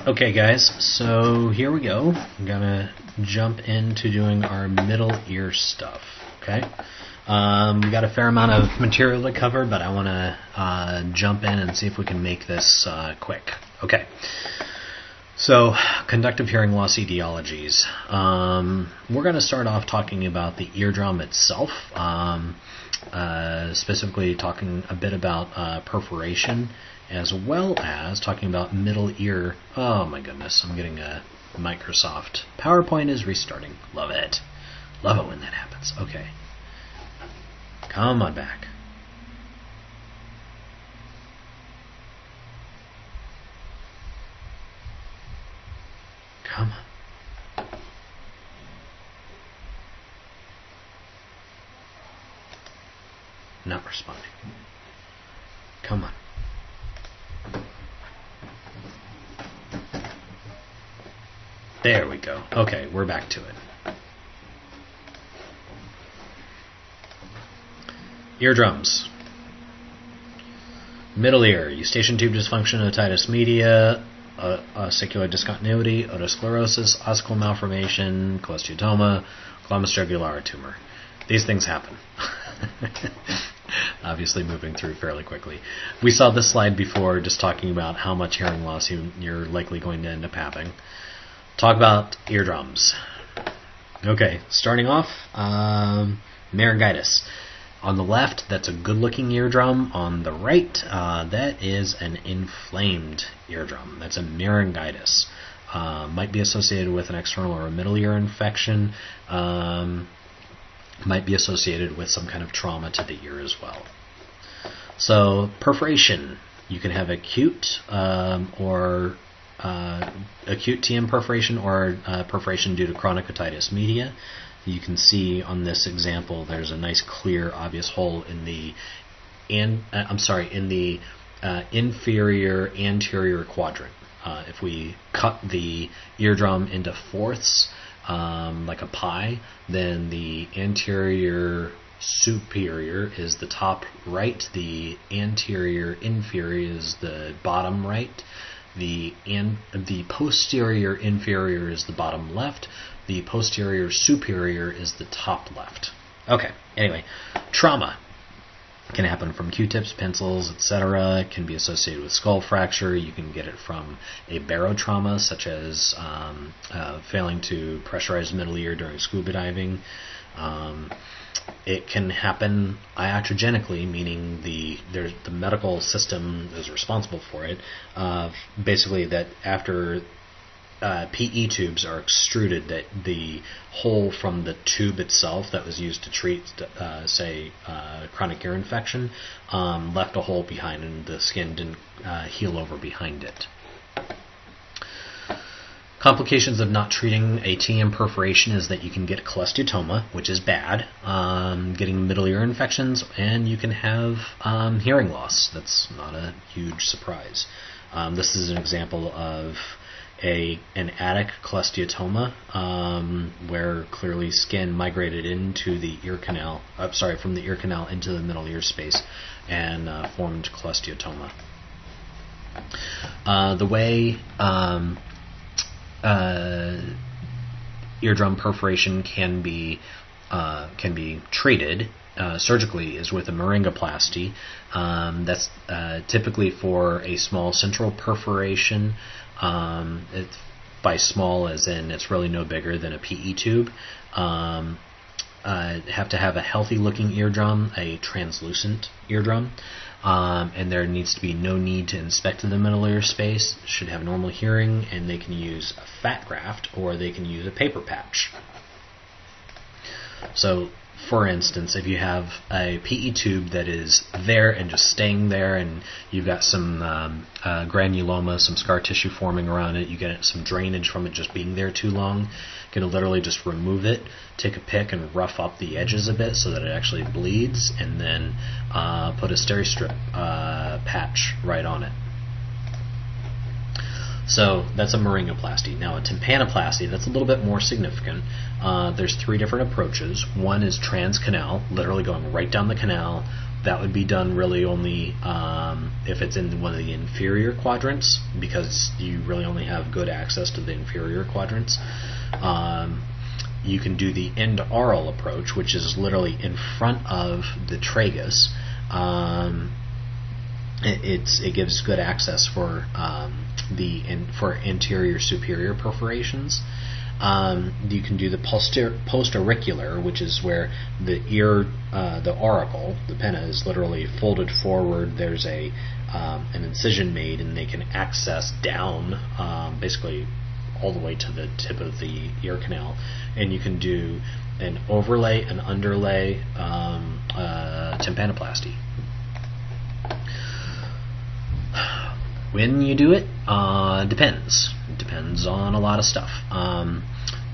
Okay guys, so here we go. I'm gonna jump into doing our middle ear stuff, okay? We got a fair amount of material to cover, but I want to jump in and see if we can make this quick. Okay, so conductive hearing loss etiologies. We're going to start off talking about the eardrum itself, specifically talking a bit about perforation, as well as talking about middle ear. Oh my goodness, I'm getting a Microsoft PowerPoint is restarting. Love it. Love it when that happens. Okay. Come on back. Come on. Not responding. Come on. There we go. Okay, we're back to it. Eardrums. Middle ear, eustachian tube dysfunction, otitis media, ossicular discontinuity, otosclerosis, ossicle malformation, cholesteatoma, glomus jugulare tumor. These things happen. Obviously moving through fairly quickly. We saw this slide before, just talking about how much hearing loss you're likely going to end up having. Talk about eardrums. Okay, starting off, laryngitis. On the left, that's a good-looking eardrum. On the right, that is an inflamed eardrum. That's a laryngitis. Might be associated with an external or a middle ear infection. Might be associated with some kind of trauma to the ear as well. So, perforation. You can have acute or acute TM perforation or perforation due to chronic otitis media. You can see on this example there's a nice clear obvious hole in the inferior anterior quadrant. If we cut the eardrum into fourths like a pie, then the anterior superior is the top right, the anterior inferior is the bottom right, the posterior inferior is the bottom left, the posterior superior is the top left. Okay, anyway, trauma can happen from Q-tips, pencils, etc. It can be associated with skull fracture. You can get it from a barotrauma, such as failing to pressurize middle ear during scuba diving. It can happen iatrogenically, meaning the medical system is responsible for it. Basically, that after PE tubes are extruded, that the hole from the tube itself that was used to treat, say, chronic ear infection, left a hole behind, and the skin didn't heal over behind it. Complications of not treating a TM perforation is that you can get cholesteatoma, which is bad, getting middle ear infections, and you can have hearing loss. That's not a huge surprise. This is an example of an attic cholesteatoma, where clearly skin migrated into the ear canal, from the ear canal into the middle ear space and formed cholesteatoma. The way eardrum perforation can be treated surgically is with a laryngoplasty. That's typically for a small central perforation. It's by small as in it's really no bigger than a PE tube. Have to have a healthy looking eardrum, a translucent eardrum, and there needs to be no need to inspect the middle ear space. Should have normal hearing, and they can use a fat graft or they can use a paper patch. So, for instance, if you have a PE tube that is there and just staying there, and you've got some granuloma, some scar tissue forming around it, you get some drainage from it just being there too long, you can literally just remove it, take a pick and rough up the edges a bit so that it actually bleeds, and then put a Steri-Strip patch right on it. So that's a laryngoplasty. Now a tympanoplasty, that's a little bit more significant. There's three different approaches. One is transcanal, literally going right down the canal, that would be done really only if it's in one of the inferior quadrants, because you really only have good access to the inferior quadrants. You can do the end-aural approach, which is literally in front of the tragus. It gives good access for for anterior superior perforations. You can do the postauricular, which is where the ear, the auricle, the pinna, is literally folded forward. There's an incision made, and they can access down, basically all the way to the tip of the ear canal. And you can do an overlay, an underlay, tympanoplasty. When you do it, depends. It depends on a lot of stuff.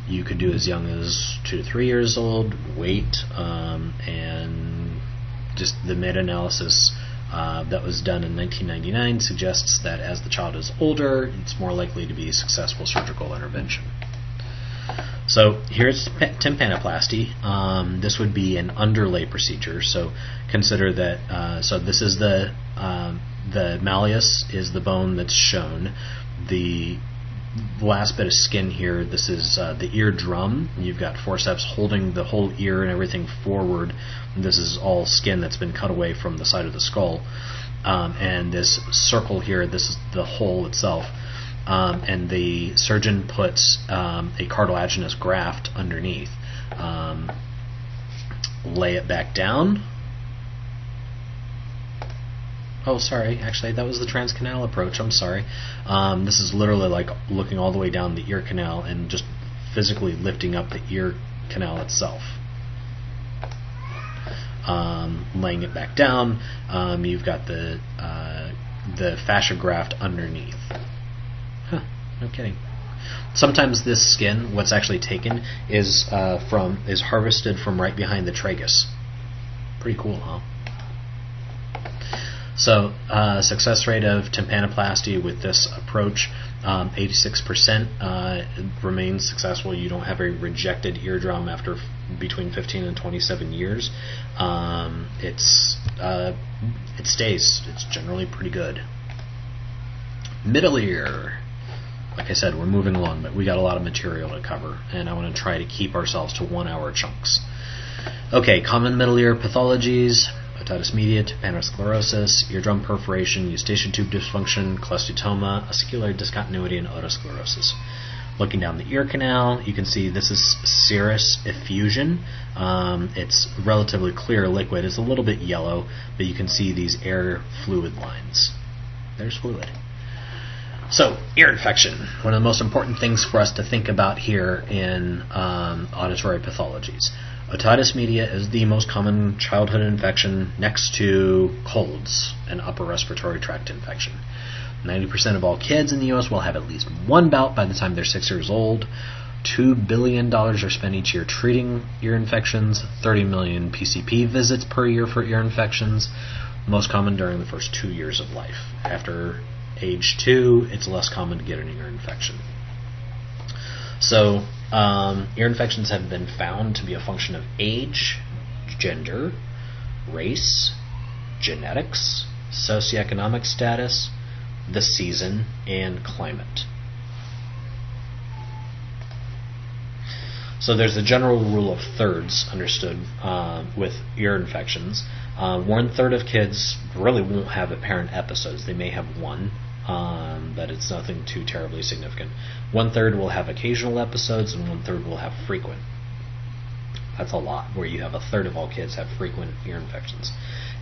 You could do as young as 2 to 3 years old, wait, and just the meta-analysis that was done in 1999 suggests that as the child is older, it's more likely to be a successful surgical intervention. So here's tympanoplasty. This would be an underlay procedure. So consider that. So this is the malleus is the bone that's shown. The last bit of skin here, this is the eardrum. You've got forceps holding the whole ear and everything forward. This is all skin that's been cut away from the side of the skull. And this circle here, this is the hole itself. And the surgeon puts a cartilaginous graft underneath. Lay it back down. Oh, sorry. Actually, that was the transcanal approach. I'm sorry. This is literally like looking all the way down the ear canal and just physically lifting up the ear canal itself. Laying it back down. You've got the fascia graft underneath. Huh, no kidding. Sometimes this skin, what's actually taken, is harvested from right behind the tragus. Pretty cool, huh? So, success rate of tympanoplasty with this approach, 86% remains successful. You don't have a rejected eardrum after between 15 and 27 years. It stays. It's generally pretty good. Middle ear. Like I said, we're moving along, but we got a lot of material to cover, and I want to try to keep ourselves to 1 hour chunks. Okay, common middle ear pathologies: otitis media, tympanosclerosis, eardrum perforation, eustachian tube dysfunction, cholesteatoma, ossicular discontinuity, and otosclerosis. Looking down the ear canal, you can see this is serous effusion. It's relatively clear liquid. It's a little bit yellow, but you can see these air fluid lines. There's fluid. So, ear infection, one of the most important things for us to think about here in auditory pathologies. Otitis media is the most common childhood infection next to colds and upper respiratory tract infection. 90% of all kids in the U.S. will have at least one bout by the time they're 6 years old. $2 billion are spent each year treating ear infections, 30 million PCP visits per year for ear infections, most common during the first 2 years of life. After age 2, it's less common to get an ear infection. So, ear infections have been found to be a function of age, gender, race, genetics, socioeconomic status, the season, and climate. So there's a general rule of thirds understood with ear infections. 1/3 of kids really won't have apparent episodes. They may have one, but it's nothing too terribly significant. 1/3 will have occasional episodes, and 1/3 will have frequent. That's a lot, where you have 1/3 of all kids have frequent ear infections.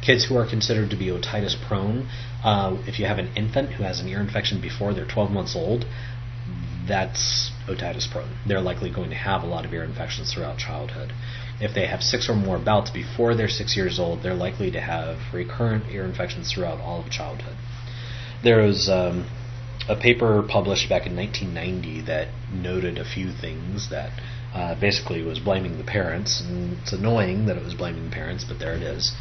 Kids who are considered to be otitis prone, if you have an infant who has an ear infection before they're 12 months old, that's otitis prone. They're likely going to have a lot of ear infections throughout childhood. If they have 6 or more bouts before they're 6 years old, they're likely to have recurrent ear infections throughout all of childhood. There was a paper published back in 1990 that noted a few things that basically was blaming the parents, and it's annoying that it was blaming the parents, but there it is.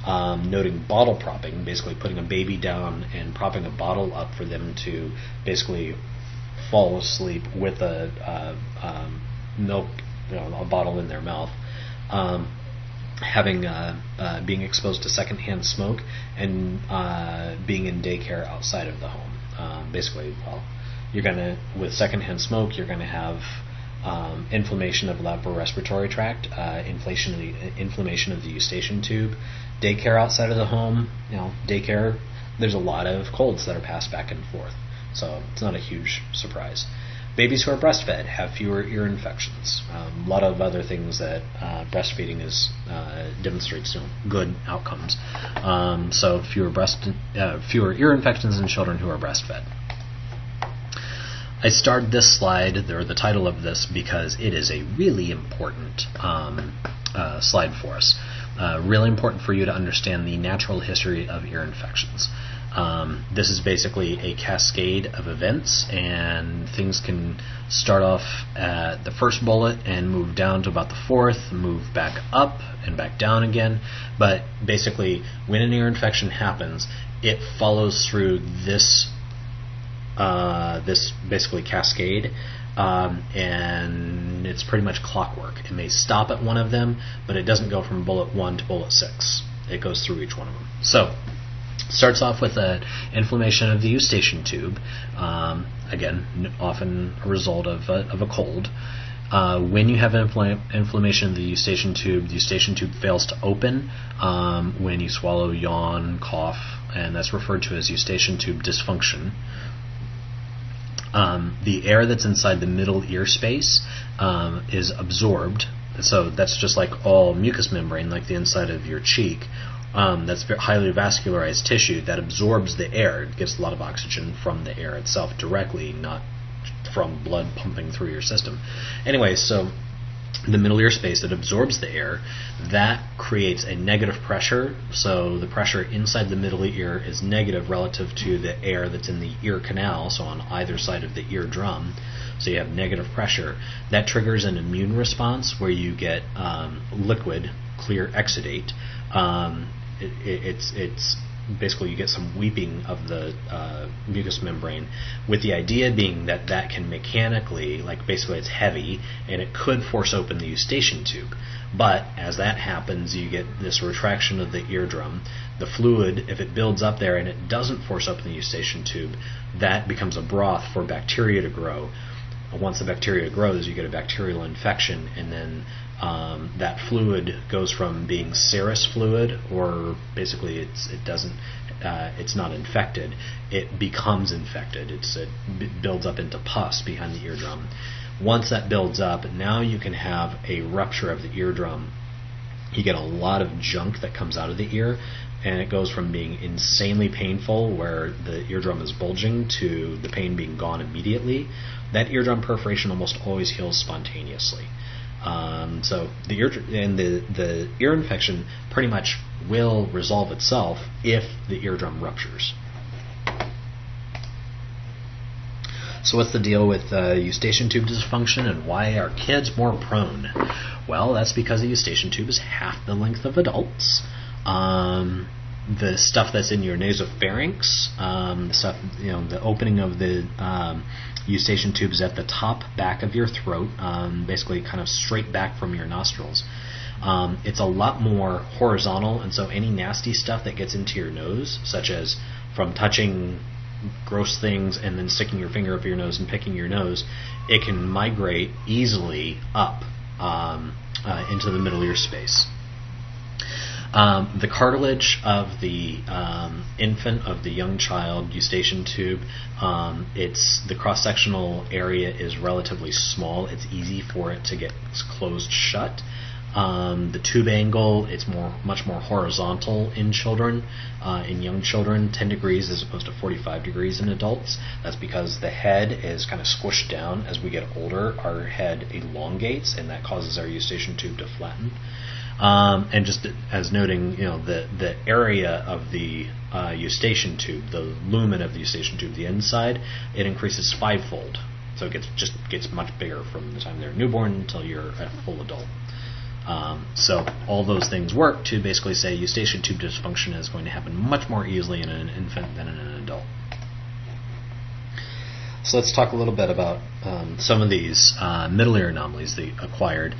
Noting bottle propping, basically putting a baby down and propping a bottle up for them to basically fall asleep with a milk, a bottle in their mouth. having being exposed to secondhand smoke, and being in daycare outside of the home. Basically, well, you're gonna with secondhand smoke, you're gonna have inflammation of the upper respiratory tract, inflammation of the eustachian tube. Daycare outside of the home, daycare, there's a lot of colds that are passed back and forth, so it's not a huge surprise. Babies who are breastfed have fewer ear infections. A lot of other things that breastfeeding demonstrates good outcomes. So fewer ear infections in children who are breastfed. I started this slide, or the title of this, because it is a really important slide for us. Really important for you to understand the natural history of ear infections. This is basically a cascade of events, and things can start off at the first bullet and move down to about the fourth, move back up and back down again. But basically, when an ear infection happens, it follows through this basically cascade, and it's pretty much clockwork. It may stop at one of them, but it doesn't go from bullet 1 to bullet 6. It goes through each one of them. So, starts off with an inflammation of the eustachian tube, again, often a result of a cold. When you have inflammation of the eustachian tube fails to open when you swallow, yawn, cough, and that's referred to as eustachian tube dysfunction. The air that's inside the middle ear space is absorbed, so that's just like all mucous membrane, like the inside of your cheek. That's highly vascularized tissue that absorbs the air. It gets a lot of oxygen from the air itself directly, not from blood pumping through your system. Anyway, so the middle ear space that absorbs the air, that creates a negative pressure. So the pressure inside the middle ear is negative relative to the air that's in the ear canal, so on either side of the eardrum. So you have negative pressure. That triggers an immune response where you get liquid, clear exudate. It's basically you get some weeping of the mucous membrane, with the idea being that that can mechanically, like basically it's heavy, and it could force open the eustachian tube. But as that happens, you get this retraction of the eardrum. The fluid, if it builds up there and it doesn't force open the eustachian tube, that becomes a broth for bacteria to grow. Once the bacteria grows, you get a bacterial infection, and then that fluid goes from being serous fluid, or basically it's not infected. It becomes infected. It builds up into pus behind the eardrum. Once that builds up, now you can have a rupture of the eardrum. You get a lot of junk that comes out of the ear, and it goes from being insanely painful, where the eardrum is bulging, to the pain being gone immediately. That eardrum perforation almost always heals spontaneously. So the ear infection pretty much will resolve itself if the eardrum ruptures. So what's the deal with eustachian tube dysfunction, and why are kids more prone? Well, that's because the eustachian tube is half the length of adults. The stuff that's in your nasopharynx, the stuff, the opening of the eustachian tube is at the top back of your throat, basically kind of straight back from your nostrils. It's a lot more horizontal, and so any nasty stuff that gets into your nose, such as from touching gross things and then sticking your finger up your nose and picking your nose, it can migrate easily up into the middle ear space. The cartilage of the infant, of the young child, eustachian tube, the cross-sectional area is relatively small. It's easy for it to get closed shut. The tube angle, it's much more horizontal in children, in young children, 10 degrees as opposed to 45 degrees in adults. That's because the head is kind of squished down. As we get older, our head elongates, and that causes our eustachian tube to flatten. And just as noting, the area of the eustachian tube, the lumen of the eustachian tube, the inside, it increases 5-fold. So it gets much bigger from the time they're newborn until you're a full adult. So all those things work to basically say eustachian tube dysfunction is going to happen much more easily in an infant than in an adult. So let's talk a little bit about some of these middle ear anomalies they acquired.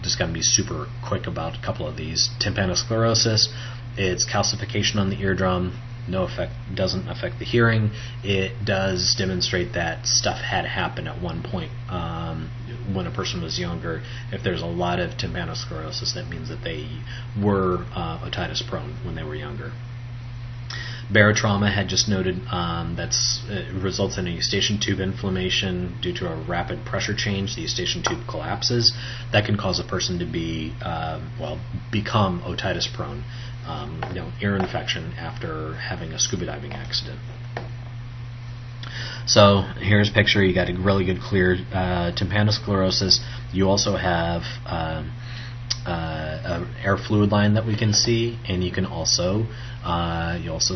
Just going to be super quick about a couple of these. Tympanosclerosis, it's calcification on the eardrum. No effect, doesn't affect the hearing. It does demonstrate that stuff had happened at one point when a person was younger. If there's a lot of tympanosclerosis, that means that they were otitis prone when they were younger. Barotrauma had just noted results in a eustachian tube inflammation due to a rapid pressure change. The eustachian tube collapses. That can cause a person to become otitis prone, ear infection after having a scuba diving accident. So here's a picture. You got a really good clear tympanosclerosis. You also have air fluid line that we can see, and you can also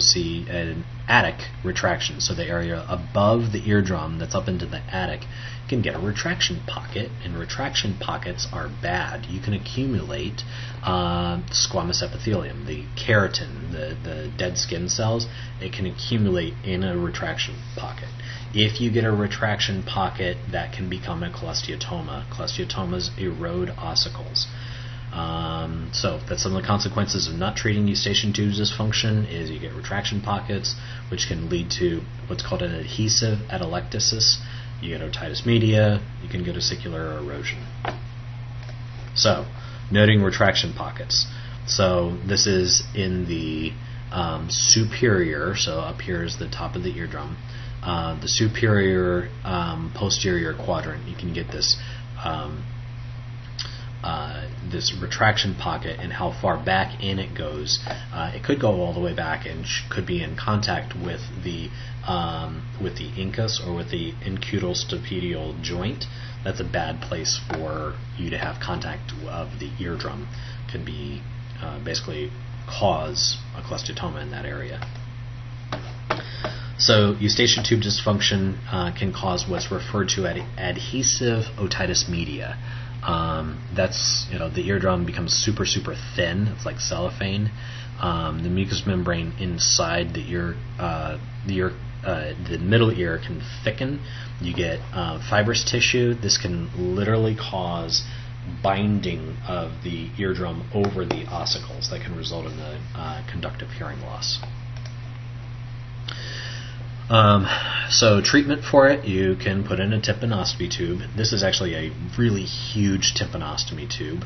see an attic retraction. So the area above the eardrum that's up into the attic can get a retraction pocket, and retraction pockets are bad. You can accumulate squamous epithelium, the keratin, the dead skin cells. It can accumulate in a retraction pocket. If you get a retraction pocket, that can become a cholesteatoma. Cholesteatomas erode ossicles. So that's some of the consequences of not treating eustachian tube dysfunction is you get retraction pockets, which can lead to what's called an adhesive atelectasis. You get otitis media, you can get ossicular erosion. So, noting retraction pockets. So this is in the superior, so up here is the top of the eardrum, the superior posterior quadrant. You can get this this retraction pocket, and how far back in it goes. It could go all the way back and could be in contact with the incus or with the incutostapedial joint. That's a bad place for you to have contact of the eardrum. Can be basically cause a cholesteatoma in that area. So eustachian tube dysfunction can cause what's referred to as adhesive otitis media. That's, the eardrum becomes super, super thin. It's like cellophane. The mucous membrane inside the ear, the middle ear can thicken. You get fibrous tissue. This can literally cause binding of the eardrum over the ossicles. That can result in the conductive hearing loss. So treatment for it, you can put in a tympanostomy tube. This is actually a really huge tympanostomy tube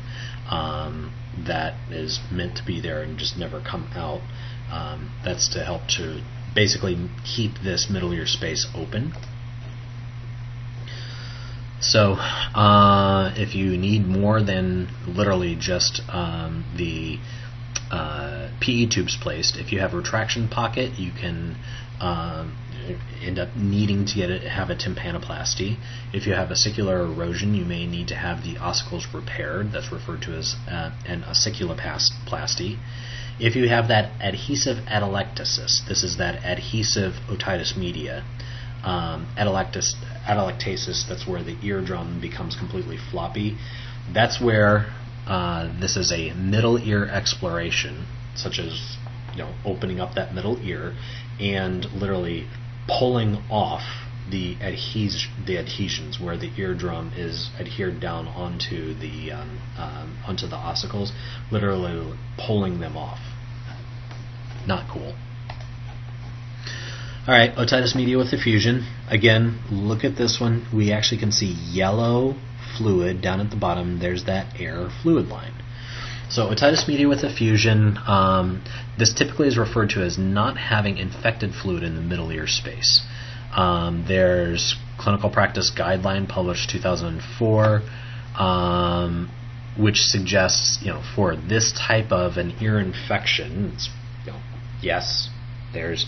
that is meant to be there and just never come out. That's to help to basically keep this middle ear space open. So if you need more than literally just the PE tubes placed, if you have a retraction pocket, you can end up needing to have a tympanoplasty. If you have ossicular erosion, you may need to have the ossicles repaired. That's referred to as an ossiculoplasty. If you have that adhesive atelectasis, this is that adhesive otitis media. Atelectasis, that's where the eardrum becomes completely floppy. That's where this is a middle ear exploration, such as opening up that middle ear and literally pulling off the adhesions where the eardrum is adhered down onto the ossicles, literally pulling them off. Not cool. All right, otitis media with effusion. Again, look at this one. We actually can see yellow fluid down at the bottom. There's that air fluid line. So otitis media with effusion, this typically is referred to as not having infected fluid in the middle ear space. There's clinical practice guideline published 2004, which suggests, for this type of an ear infection, yes, there's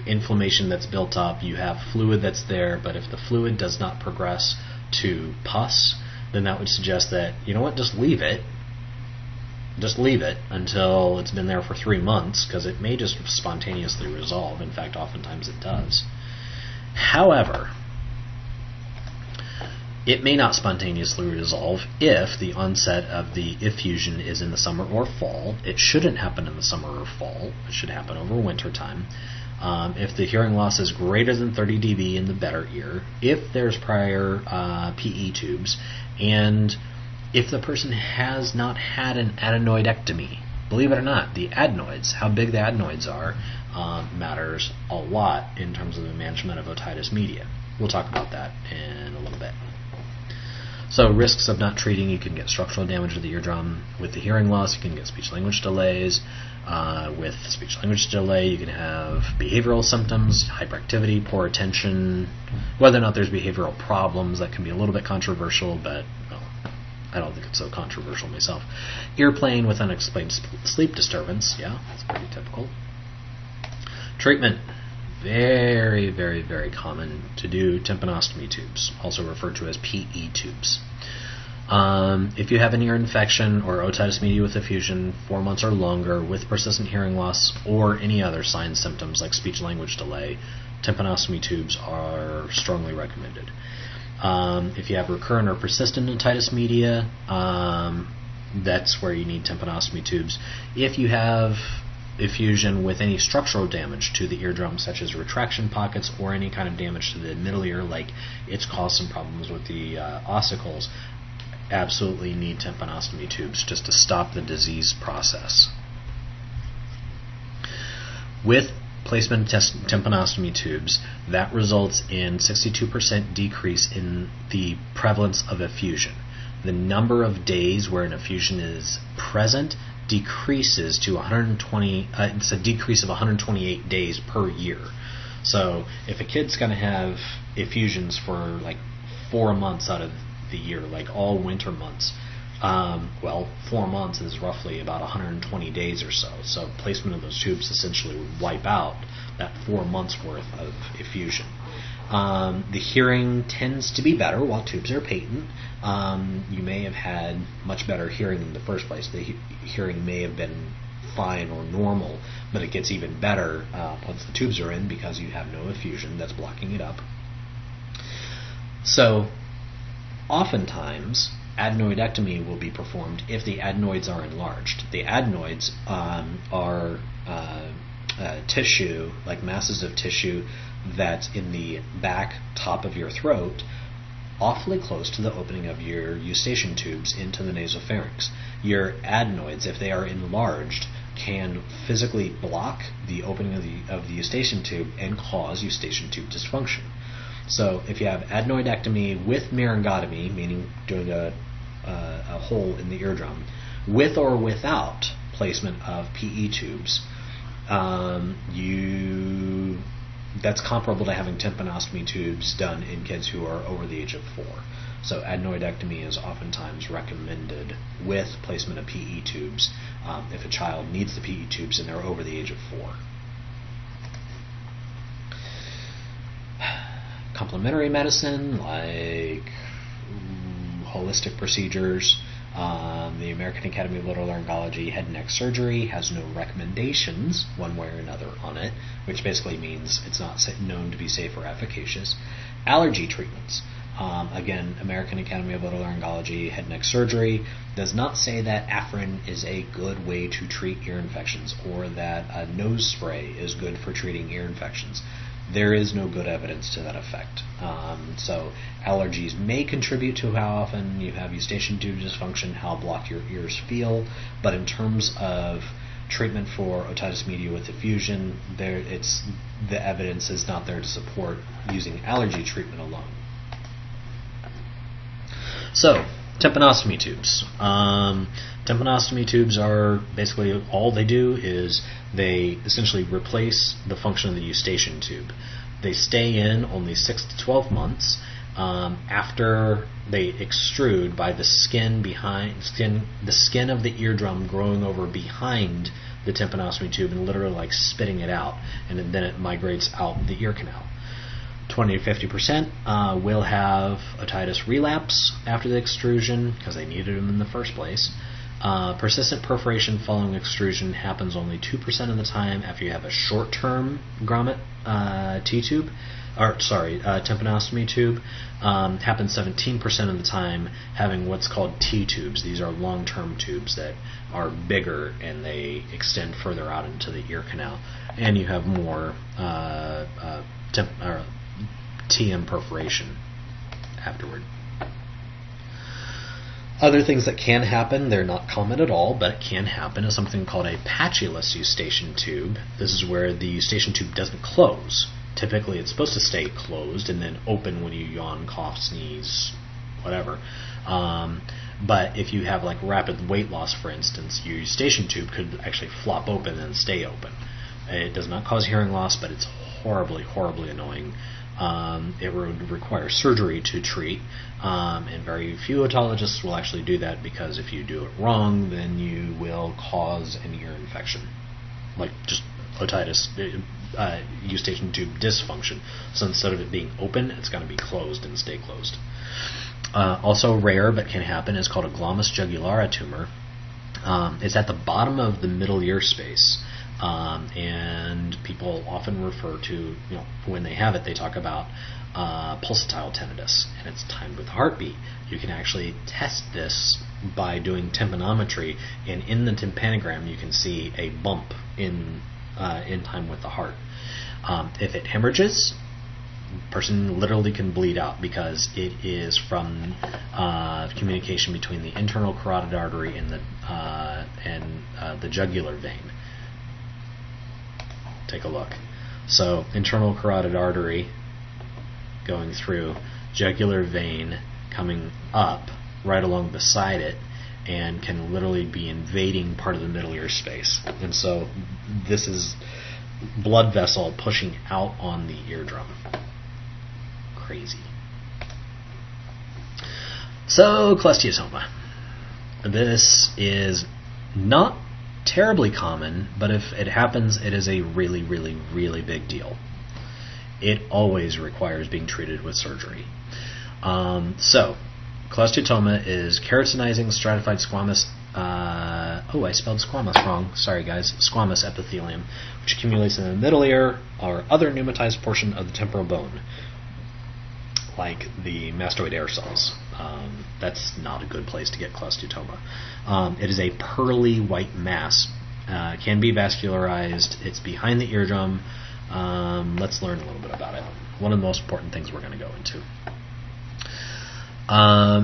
inflammation that's built up, you have fluid that's there, but if the fluid does not progress to pus, then that would suggest that, just leave it. Just leave it until it's been there for 3 months, because it may just spontaneously resolve. In fact, oftentimes it does. However, it may not spontaneously resolve if the onset of the effusion is in the summer or fall. It shouldn't happen in the summer or fall. It should happen over winter time. If the hearing loss is greater than 30 dB in the better ear, if there's prior PE tubes, and if the person has not had an adenoidectomy. Believe it or not, the adenoids, how big the adenoids are, matters a lot in terms of the management of otitis media. We'll talk about that in a little bit. So risks of not treating: you can get structural damage of the eardrum. With the hearing loss, you can get speech-language delays. With speech-language delay, you can have behavioral symptoms, hyperactivity, poor attention. Whether or not there's behavioral problems, that can be a little bit controversial, but well, I don't think it's so controversial myself. Ear pain with unexplained sleep disturbance. Yeah, that's pretty typical. Treatment. Very, very, very common to do tympanostomy tubes, also referred to as PE tubes. If you have an ear infection or otitis media with effusion 4 months or longer with persistent hearing loss or any other signs, symptoms like speech-language delay, tympanostomy tubes are strongly recommended. If you have recurrent or persistent otitis media, that's where you need tympanostomy tubes. If you have effusion with any structural damage to the eardrum, such as retraction pockets or any kind of damage to the middle ear, like it's caused some problems with the ossicles, absolutely need tympanostomy tubes just to stop the disease process. With placement of tympanostomy tubes, that results in 62% decrease in the prevalence of effusion. The number of days where an effusion is present decreases to 120. It's a decrease of 128 days per year. So if a kid's going to have effusions for like 4 months out of the year, like all winter months, 4 months is roughly about 120 days or so. So placement of those tubes essentially would wipe out that 4 months worth of effusion. The hearing tends to be better while tubes are patent. You may have had much better hearing in the first place. The hearing may have been fine or normal, but it gets even better once the tubes are in because you have no effusion that's blocking it up. So oftentimes adenoidectomy will be performed if the adenoids are enlarged. The adenoids are tissue, like masses of tissue that's in the back top of your throat, awfully close to the opening of your eustachian tubes into the nasopharynx. Your adenoids, if they are enlarged, can physically block the opening of the eustachian tube and cause eustachian tube dysfunction. So if you have adenoidectomy with myringotomy, meaning doing a hole in the eardrum, with or without placement of PE tubes, that's comparable to having tympanostomy tubes done in kids who are over the age of 4. So adenoidectomy is oftentimes recommended with placement of PE tubes if a child needs the PE tubes and they're over the age of 4. Complementary medicine, like holistic procedures. The American Academy of Otolaryngology head and neck surgery has no recommendations one way or another on it, which basically means it's not known to be safe or efficacious. Allergy treatments. Again, American Academy of Otolaryngology head and neck surgery does not say that Afrin is a good way to treat ear infections or that a nose spray is good for treating ear infections. There is no good evidence to that effect. So allergies may contribute to how often you have eustachian tube dysfunction, how blocked your ears feel, but in terms of treatment for otitis media with effusion, the evidence is not there to support using allergy treatment alone. So, tympanostomy tubes. Tympanostomy tubes are basically, all they do is they essentially replace the function of the eustachian tube. They stay in only 6 to 12 months after they extrude by the skin of the eardrum growing over behind the tympanostomy tube and literally like spitting it out, and then it migrates out the ear canal. 20 to 50% will have otitis relapse after the extrusion because they needed them in the first place. Persistent perforation following extrusion happens only 2% of the time after you have a short-term grommet T-tube, tympanostomy tube. Happens 17% of the time having what's called T-tubes. These are long-term tubes that are bigger and they extend further out into the ear canal, and you have more TM perforation afterward. Other things that can happen, they're not common at all, but it can happen, is something called a patulous eustachian tube. This is where the eustachian tube doesn't close. Typically, it's supposed to stay closed and then open when you yawn, cough, sneeze, whatever. But if you have like rapid weight loss, for instance, your eustachian tube could actually flop open and stay open. It does not cause hearing loss, but it's horribly, horribly annoying. It would require surgery to treat, and very few otologists will actually do that, because if you do it wrong, then you will cause an ear infection, like just otitis, eustachian tube dysfunction. So instead of it being open, it's going to be closed and stay closed. Also rare, but can happen, is called a glomus jugulare tumor. It's at the bottom of the middle ear space. And people often refer to, when they have it, they talk about pulsatile tinnitus, and it's timed with heartbeat. You can actually test this by doing tympanometry, and in the tympanogram you can see a bump in time with the heart. If it hemorrhages, the person literally can bleed out, because it is from communication between the internal carotid artery and the jugular vein. Take a look. So internal carotid artery going through, jugular vein coming up right along beside it, and can literally be invading part of the middle ear space. And so this is blood vessel pushing out on the eardrum. Crazy. So cholesteatoma. This is not terribly common, but if it happens, it is a really, really, really big deal. It always requires being treated with surgery. So, cholesteatoma is keratinizing stratified squamous. I spelled squamous wrong. Sorry, guys. Squamous epithelium, which accumulates in the middle ear or other pneumatized portion of the temporal bone, like the mastoid air cells. That's not a good place to get cholesteatoma. It is a pearly white mass. Can be vascularized. It's behind the eardrum. Let's learn a little bit about it. One of the most important things we're going to go into.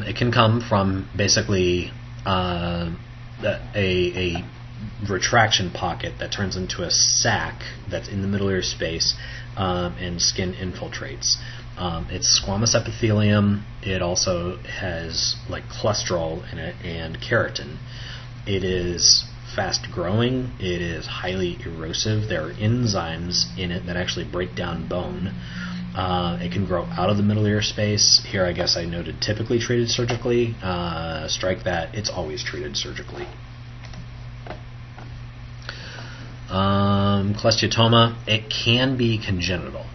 It can come from basically a retraction pocket that turns into a sac that's in the middle ear space, and skin infiltrates. It's squamous epithelium. It also has like cholesterol in it and keratin. It is fast growing. It is highly erosive. There are enzymes in it that actually break down bone. It can grow out of the middle ear space. Here I guess I noted typically treated surgically. Strike that. It's always treated surgically. Cholesteatoma, it can be congenital.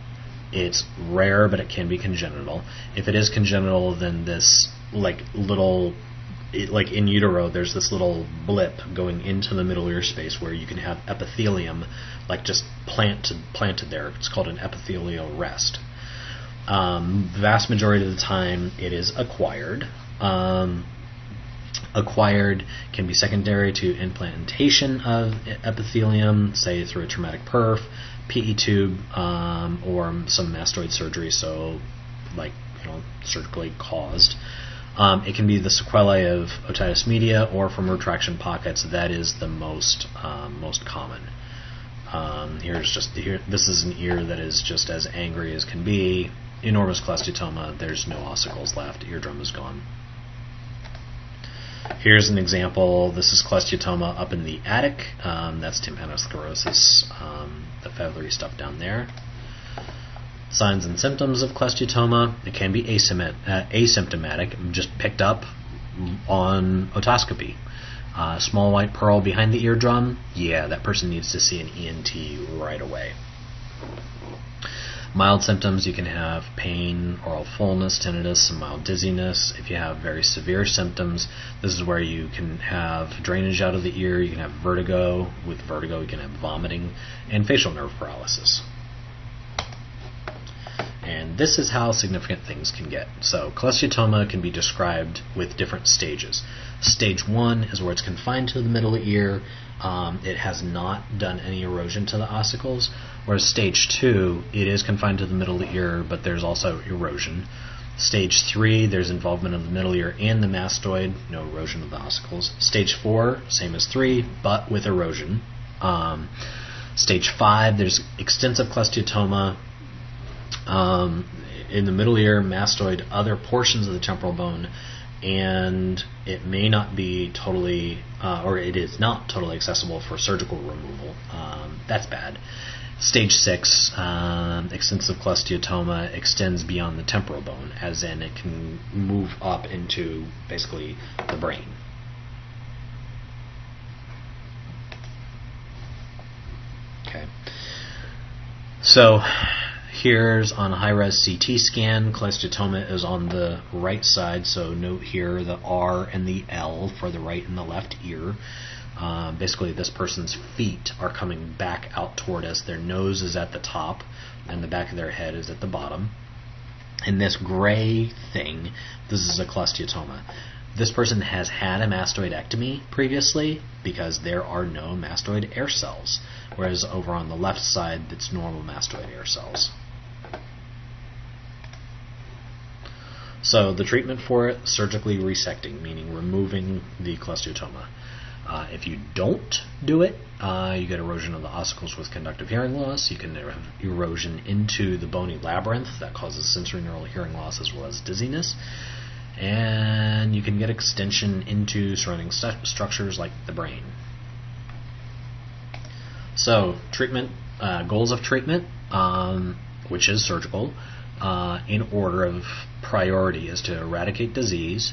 It's rare, but it can be congenital. If it is congenital, then this like in utero, there's this little blip going into the middle ear space where you can have epithelium like just planted there. It's called an epithelial rest. Vast majority of the time, it is acquired. Acquired can be secondary to implantation of epithelium, say through a traumatic perf, PE tube, or some mastoid surgery, so like surgically caused. It can be the sequelae of otitis media or from retraction pockets. That is the most common. This is an ear that is just as angry as can be. Enormous cholesteatoma. There's no ossicles left. Eardrum is gone. Here's an example. This is cholesteatoma up in the attic. That's tympanosclerosis, the feathery stuff down there. Signs and symptoms of cholesteatoma. It can be asymptomatic, just picked up on otoscopy. Small white pearl behind the eardrum. Yeah, that person needs to see an ENT right away. Mild symptoms, you can have pain, oral fullness, tinnitus, some mild dizziness. If you have very severe symptoms, this is where you can have drainage out of the ear, you can have vertigo. With vertigo, you can have vomiting, and facial nerve paralysis. And this is how significant things can get. So cholesteatoma can be described with different stages. Stage 1 is where it's confined to the middle ear. It has not done any erosion to the ossicles. Whereas stage 2, it is confined to the middle ear, but there's also erosion. Stage 3, there's involvement of the middle ear and the mastoid, no erosion of the ossicles. Stage 4, same as 3, but with erosion. Stage 5, there's extensive cholesteatoma in the middle ear, mastoid, other portions of the temporal bone, and it may not be totally, or it is not totally accessible for surgical removal. That's bad. Stage 6, extensive cholesteatoma extends beyond the temporal bone, as in it can move up into basically the brain. Okay. So here's on a high-res CT scan. Cholesteatoma is on the right side, so note here the R and the L for the right and the left ear. Basically, this person's feet are coming back out toward us. Their nose is at the top, and the back of their head is at the bottom. And this gray thing, this is a cholesteatoma. This person has had a mastoidectomy previously because there are no mastoid air cells, whereas over on the left side, it's normal mastoid air cells. So the treatment for it, surgically resecting, meaning removing the cholesteatoma. If you don't do it, you get erosion of the ossicles with conductive hearing loss. You can have erosion into the bony labyrinth that causes sensorineural hearing loss as well as dizziness. And you can get extension into surrounding structures like the brain. So treatment, goals of treatment, which is surgical, in order of priority is to eradicate disease,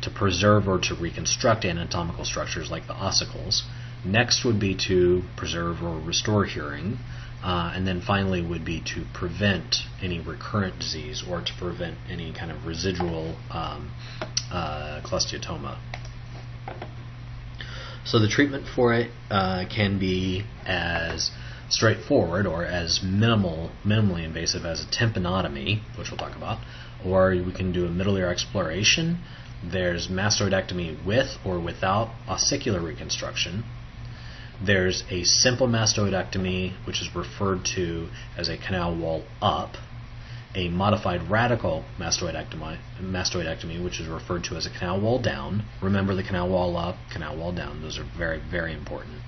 to preserve or to reconstruct anatomical structures like the ossicles. Next would be to preserve or restore hearing, and then finally would be to prevent any recurrent disease or to prevent any kind of residual cholesteatoma. So the treatment for it can be as straightforward or as minimally invasive as a tympanotomy, which we'll talk about, or we can do a middle ear exploration. There's mastoidectomy with or without ossicular reconstruction. There's a simple mastoidectomy, which is referred to as a canal wall up. A modified radical mastoidectomy, which is referred to as a canal wall down. Remember the canal wall up, canal wall down. Those are very, very important.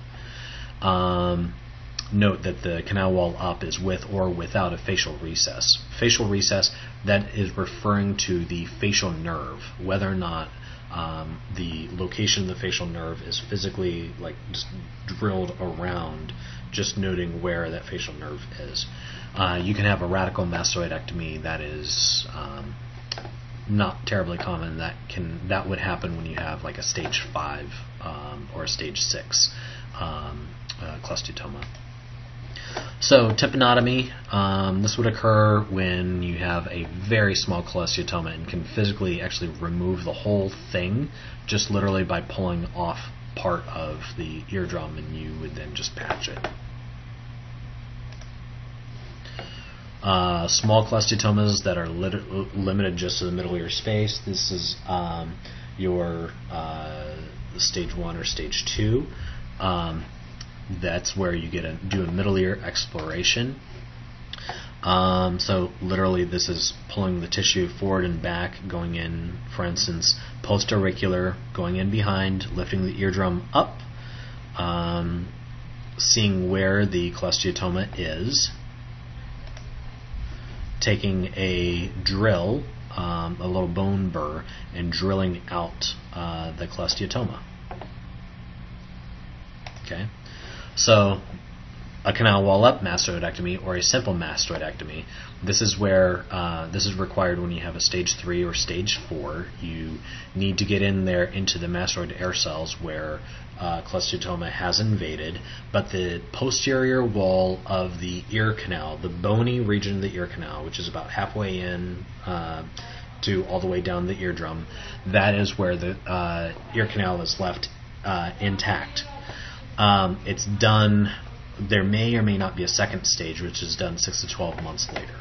Note that the canal wall up is with or without a facial recess. Facial recess, that is referring to the facial nerve, whether or not the location of the facial nerve is physically like just drilled around, just noting where that facial nerve is. You can have a radical mastoidectomy that is not terribly common. That would happen when you have like a stage 5 or a stage 6 cholesteatoma. So tympanotomy, this would occur when you have a very small cholesteatoma and can physically actually remove the whole thing just literally by pulling off part of the eardrum, and you would then just patch it. Small cholesteatomas that are limited just to the middle ear space. This is your stage 1 or stage 2. That's where you do a middle ear exploration. So literally this is pulling the tissue forward and back, going in, for instance, post-auricular, going in behind, lifting the eardrum up, seeing where the cholesteatoma is, taking a drill, a little bone burr, and drilling out the cholesteatoma. Okay. So a canal wall up mastoidectomy or a simple mastoidectomy. This is where this is required when you have a stage 3 or stage 4. You need to get in there into the mastoid air cells where cholesteatoma has invaded, but the posterior wall of the ear canal, the bony region of the ear canal, which is about halfway in to all the way down the eardrum, that is where the ear canal is left intact. It's done. There may or may not be a second stage, which is done 6 to 12 months later.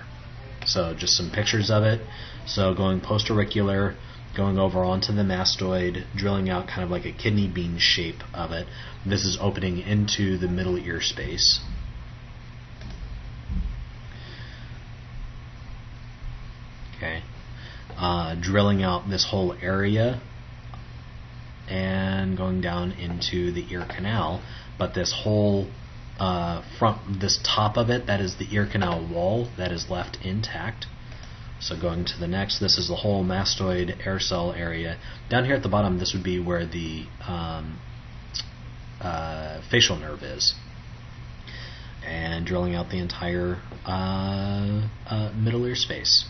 So just some pictures of it. So going post-auricular, going over onto the mastoid, drilling out kind of like a kidney bean shape of it. This is opening into the middle ear space. Okay. Drilling out this whole area and going down into the ear canal. But this whole this top of it, that is the ear canal wall, that is left intact. So going to the next, this is the whole mastoid air cell area. Down here at the bottom, this would be where the facial nerve is. And drilling out the entire middle ear space.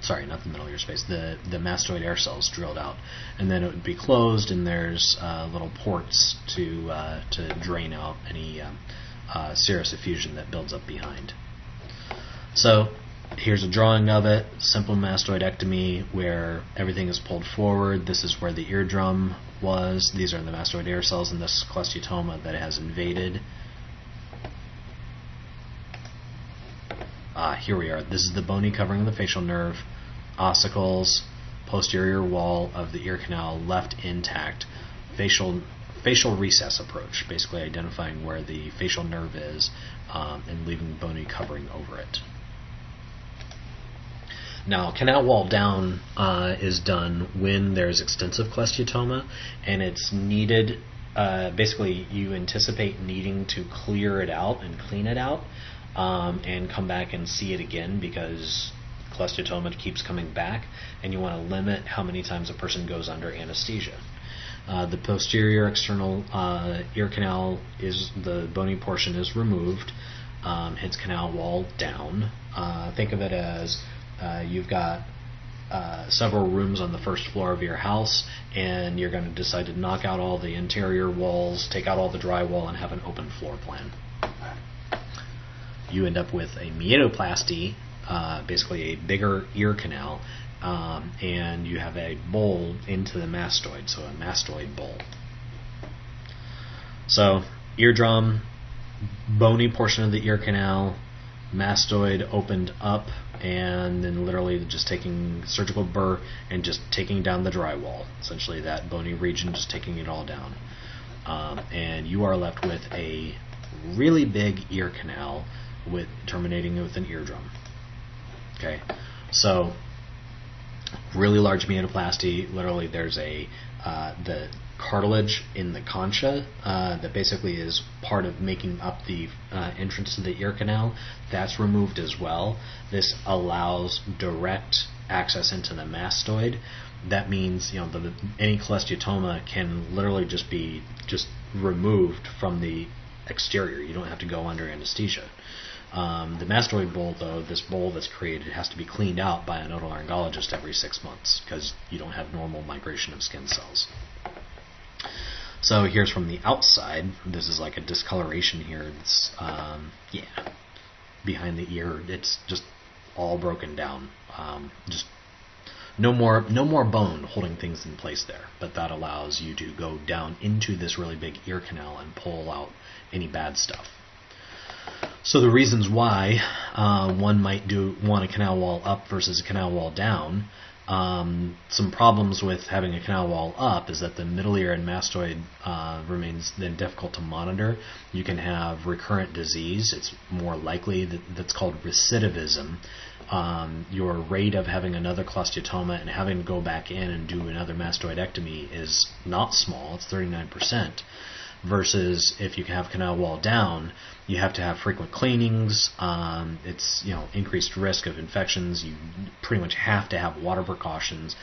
Sorry, not the middle ear space, the mastoid air cells drilled out. And then it would be closed, and there's little ports to drain out any serous effusion that builds up behind. So here's a drawing of it, simple mastoidectomy where everything is pulled forward. This is where the eardrum was. These are the mastoid air cells, and this cholesteatoma that has invaded. Here we are. This is the bony covering of the facial nerve, ossicles, posterior wall of the ear canal left intact, facial recess approach, basically identifying where the facial nerve is and leaving bony covering over it. Now, canal wall down is done when there's extensive cholesteatoma, and it's needed. Basically, you anticipate needing to clear it out and clean it out, and come back and see it again because cholesteatoma keeps coming back, and you want to limit how many times a person goes under anesthesia. The posterior external ear canal is the bony portion is removed, hence canal wall down. Think of it as you've got several rooms on the first floor of your house, and you're going to decide to knock out all the interior walls, take out all the drywall, and have an open floor plan. You end up with a meataloplasty, basically a bigger ear canal, and you have a bowl into the mastoid, so a mastoid bowl. So eardrum, bony portion of the ear canal, mastoid opened up, and then literally just taking surgical burr and just taking down the drywall, essentially that bony region, just taking it all down. And you are left with a really big ear canal with terminating with an eardrum. Okay, so really large meataloplasty. Literally, there's the cartilage in the concha that basically is part of making up the entrance to the ear canal. That's removed as well. This allows direct access into the mastoid. That means any cholesteatoma can literally just be removed from the exterior. You don't have to go under anesthesia. The mastoid bowl, though, this bowl that's created, has to be cleaned out by an otolaryngologist every 6 months because you don't have normal migration of skin cells. So here's from the outside. This is like a discoloration here. It's behind the ear. It's just all broken down. Just no more bone holding things in place there. But that allows you to go down into this really big ear canal and pull out any bad stuff. So the reasons why one might want a canal wall up versus a canal wall down. Some problems with having a canal wall up is that the middle ear and mastoid remains then difficult to monitor. You can have recurrent disease. It's more likely that's called recidivism. Your rate of having another cholesteatoma and having to go back in and do another mastoidectomy is not small. It's 39%. Versus if you have canal wall down, you have to have frequent cleanings. It's increased risk of infections. You pretty much have to have water precautions,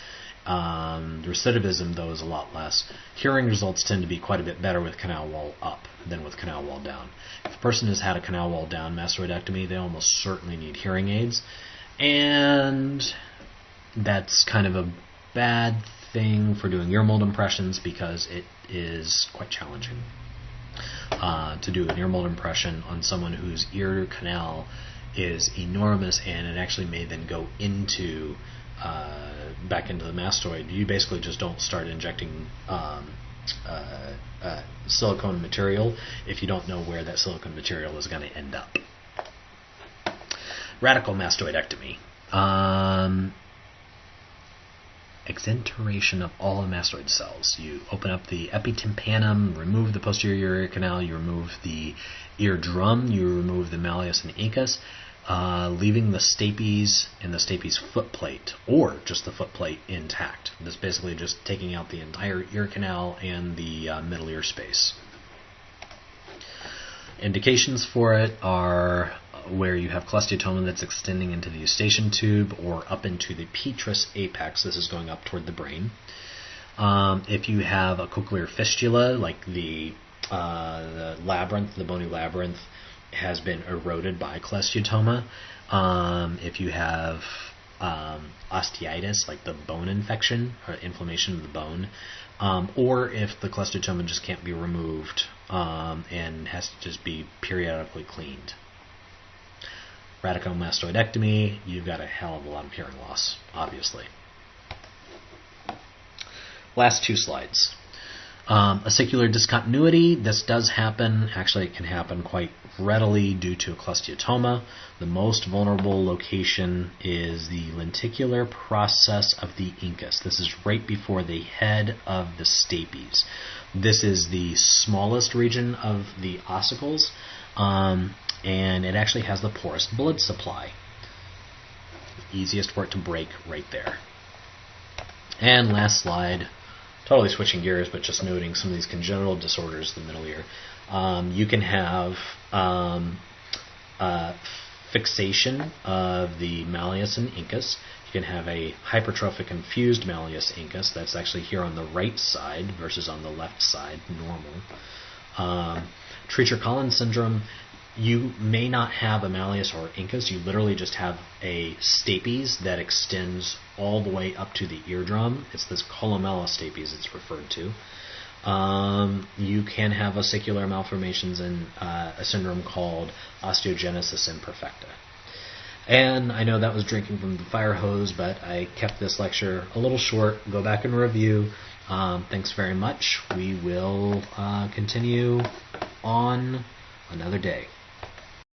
Recidivism, though, is a lot less. Hearing results tend to be quite a bit better with canal wall up than with canal wall down. If a person has had a canal wall down mastoidectomy, they almost certainly need hearing aids. And that's kind of a bad thing for doing ear mold impressions because it is quite challenging to do an ear mold impression on someone whose ear canal is enormous, and it actually may then go into back into the mastoid. You basically just don't start injecting silicone material if you don't know where that silicone material is going to end up. Radical mastoidectomy. Exenteration of all the mastoid cells. You open up the epitympanum, remove the posterior ear canal, you remove the eardrum, you remove the malleus and incus, leaving the stapes and the stapes footplate, or just the footplate intact. This is basically just taking out the entire ear canal and the middle ear space. Indications for it are where you have cholesteatoma that's extending into the eustachian tube or up into the petrous apex. This is going up toward the brain. If you have a cochlear fistula, like the labyrinth, the bony labyrinth, has been eroded by cholesteatoma. If you have osteitis, like the bone infection or inflammation of the bone, or if the cholesteatoma just can't be removed and has to just be periodically cleaned. Radical mastoidectomy, you've got a hell of a lot of hearing loss, obviously. Last two slides. Acicular discontinuity, this does happen. Actually, it can happen quite readily due to a cholesteatoma. The most vulnerable location is the lenticular process of the incus. This is right before the head of the stapes. This is the smallest region of the ossicles, and it actually has the poorest blood supply. Easiest for it to break right there. And last slide, totally switching gears, but just noting some of these congenital disorders of the middle ear. You can have fixation of the malleus and incus. You can have a hypertrophic infused malleus incus. That's actually here on the right side versus on the left side, normal. Treacher-Collins syndrome, you may not have a malleus or incus. You literally just have a stapes that extends all the way up to the eardrum. It's this columella stapes it's referred to. You can have ossicular malformations and a syndrome called osteogenesis imperfecta. And I know that was drinking from the fire hose, but I kept this lecture a little short. Go back and review. Thanks very much. We will continue on another day.